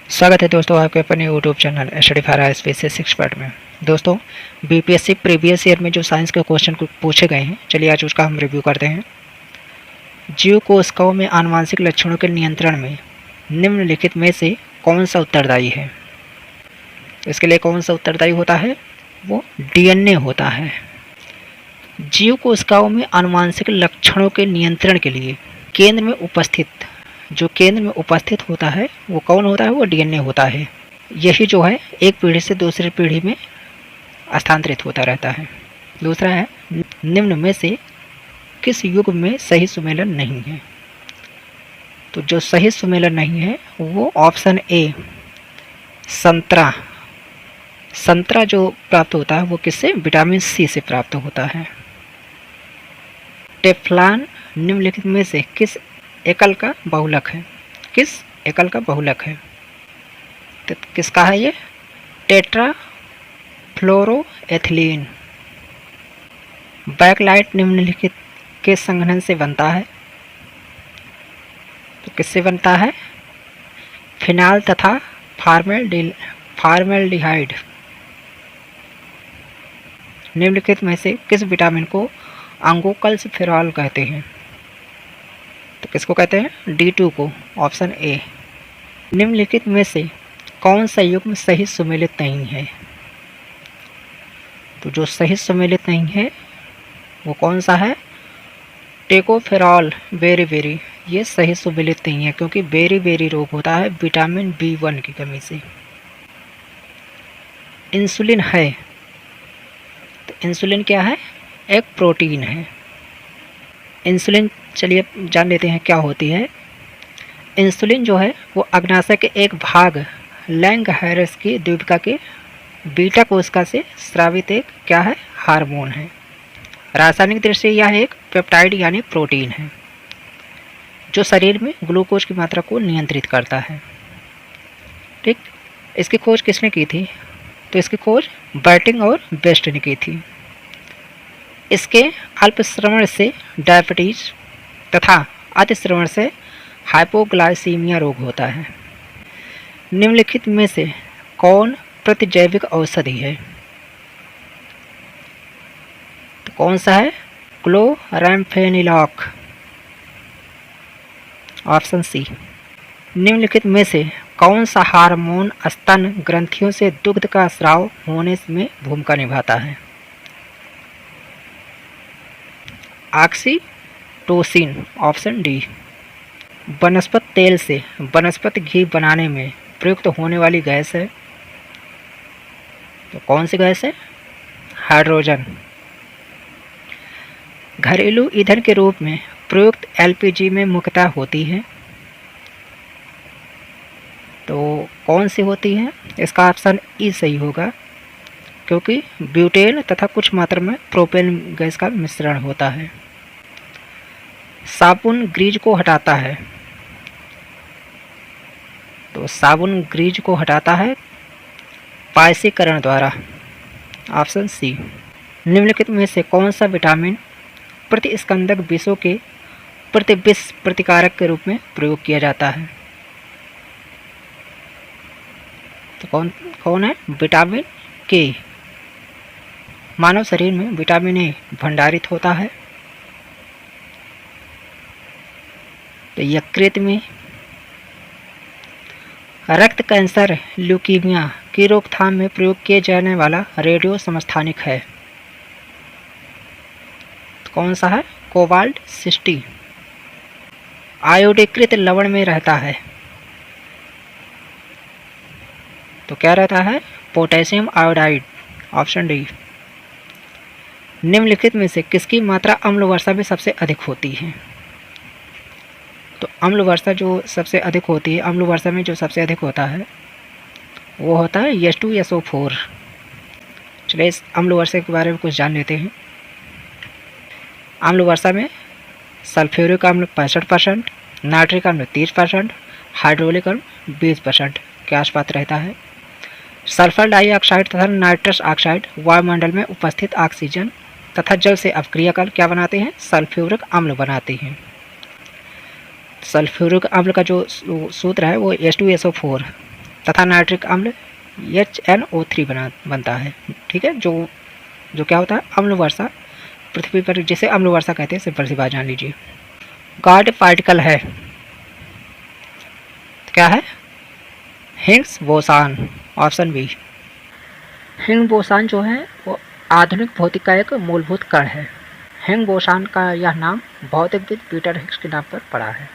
स्वागत है दोस्तों आपके अपने YouTube channel study for species expert में। दोस्तों बीपीएससी प्रीवियस ईयर में जो साइंस के क्वेश्चन पूछे गए हैं, चलिए आज उसका हम रिव्यू करते हैं। जीव कोशिकाओं में आनुवंशिक लक्षणों के नियंत्रण में निम्नलिखित में से कौन सा उत्तरदायी है? इसके लिए कौन सा उत्तरदायी होता है? वो डीएनए होता है। जीव कोशिकाओं में आनुवंशिक लक्षणों के नियंत्रण के लिए केंद्र में उपस्थित होता है वो कौन होता है? वो डीएनए होता है। यही जो है एक पीढ़ी से दूसरी पीढ़ी में स्थानांतरित होता रहता है। दूसरा है, निम्न में से किस युग में सही सुमेलन नहीं है? तो जो सही सुमेलन नहीं है वो ऑप्शन ए संतरा जो प्राप्त होता है वो किससे? विटामिन सी से प्राप्त होता है। टेफ्लॉन निम्नलिखित में से किस एकल का बहुलक है? किस एकल का बहुलक है? तो किसका है ये? टेट्रा फ्लोरोएथिलीन। बैकलाइट निम्नलिखित के संघनन से बनता है? तो किससे बनता है? फिनाल तथा फार्मेल्डिहाइड। निम्नलिखित में से किस विटामिन को अंगोकल्सिफेरॉल कहते हैं? तो किसको कहते हैं? D2 को, ऑप्शन ए। निम्नलिखित में से कौन सा युग्म सही सुमेलित नहीं है? तो जो सही सुमेलित नहीं है वो कौन सा है? टेकोफेरॉल बेरी, ये सही सुमेलित नहीं है क्योंकि बेरी रोग होता है विटामिन B1 की कमी से। इंसुलिन है, तो इंसुलिन क्या है? एक प्रोटीन है। इंसुलिन चलिए जान लेते हैं क्या होती है। इंसुलिन जो है वो अग्नाशय के एक भाग लैंगहैरस की द्वीपिका के बीटा कोशिका से स्रावित एक क्या है? हार्मोन है। रासायनिक दृष्टि से यह एक पेप्टाइड यानी प्रोटीन है जो शरीर में ग्लूकोज की मात्रा को नियंत्रित करता है। ठीक, इसकी खोज किसने की थी? तो इसकी खोज बैटिंग और बेस्ट ने की थी। इसके अल्पश्रवण से डायबिटीज तथा अतिश्रवण से हाइपोग्लाइसीमिया रोग होता है। निम्नलिखित में से कौन प्रतिजैविक औषधि है? तो कौन सा है? क्लोरैम्फेनिलॉक, ऑप्शन सी। निम्नलिखित में से कौन सा हार्मोन स्तन ग्रंथियों से दुग्ध का स्राव होने में भूमिका निभाता है? Oxytocin, option D. वनस्पति तेल से वनस्पति घी बनाने में प्रयुक्त होने वाली गैस है, तो कौन सी गैस है? हाइड्रोजन। घरेलू ईंधन के रूप में प्रयुक्त एलपीजी में मुख्यतः होती है, तो कौन सी होती है? इसका ऑप्शन ई सही होगा क्योंकि ब्यूटेन तथा कुछ मात्रा में प्रोपेन गैस का मिश्रण होता है। साबुन ग्रीज को हटाता है, तो साबुन ग्रीज को हटाता है पायसीकरण द्वारा, ऑप्शन सी। निम्नलिखित में से कौन सा विटामिन प्रतिस्कंदक विषों के प्रतिविष प्रतिकारक के रूप में प्रयोग किया जाता है? तो कौन है? विटामिन के। मानव शरीर में विटामिन ए भंडारित होता है, तो यकृत में रक्त कैंसर ल्यूकीमिया की रोकथाम में प्रयोग किए जाने वाला रेडियो समस्थानिक है, तो कौन सा है? कोबाल्ट 60। आयोडीकृत लवण में रहता है, तो क्या रहता है? Potassium iodide, option D. निम्नलिखित में से किसकी मात्रा अम्ल वर्षा में सबसे अधिक होती है? तो अम्ल वर्षा जो सबसे अधिक होती है, अम्ल वर्षा में जो सबसे अधिक होता है वो होता है H2SO4। चलिए इस अम्ल वर्षा के बारे में कुछ जान लेते हैं। अम्ल वर्षा में सल्फ्यूरिक अम्ल 65%, नाइट्रिक अम्ल 30%, हाइड्रोलिक अम्ल 20% के आसपास रहता है। सल्फर डाइऑक्साइड तथा नाइट्रस ऑक्साइड वायुमंडल में उपस्थित ऑक्सीजन तथा जल से अपक्रिया कर क्या बनाते हैं? सल्फ्यूरिक अम्ल बनाते हैं। सल्फ्यूरिक अम्ल का जो सूत्र है वो H2SO4 तथा नाइट्रिक अम्ल HNO3 बनता है। ठीक है, जो क्या होता है, अम्ल वर्षा पृथ्वी पर जिसे अम्ल वर्षा कहते हैं, सिंपल सी बात जान लीजिए। गॉड पार्टिकल है, तो क्या है, Higgs boson, option B. Higgs boson जो है वो आधुनिक भौतिकी का एक मूलभूत कण है। हिग्स बोसान का यह नाम भौतिकविद पीटर हिग्स के नाम पर पड़ा है।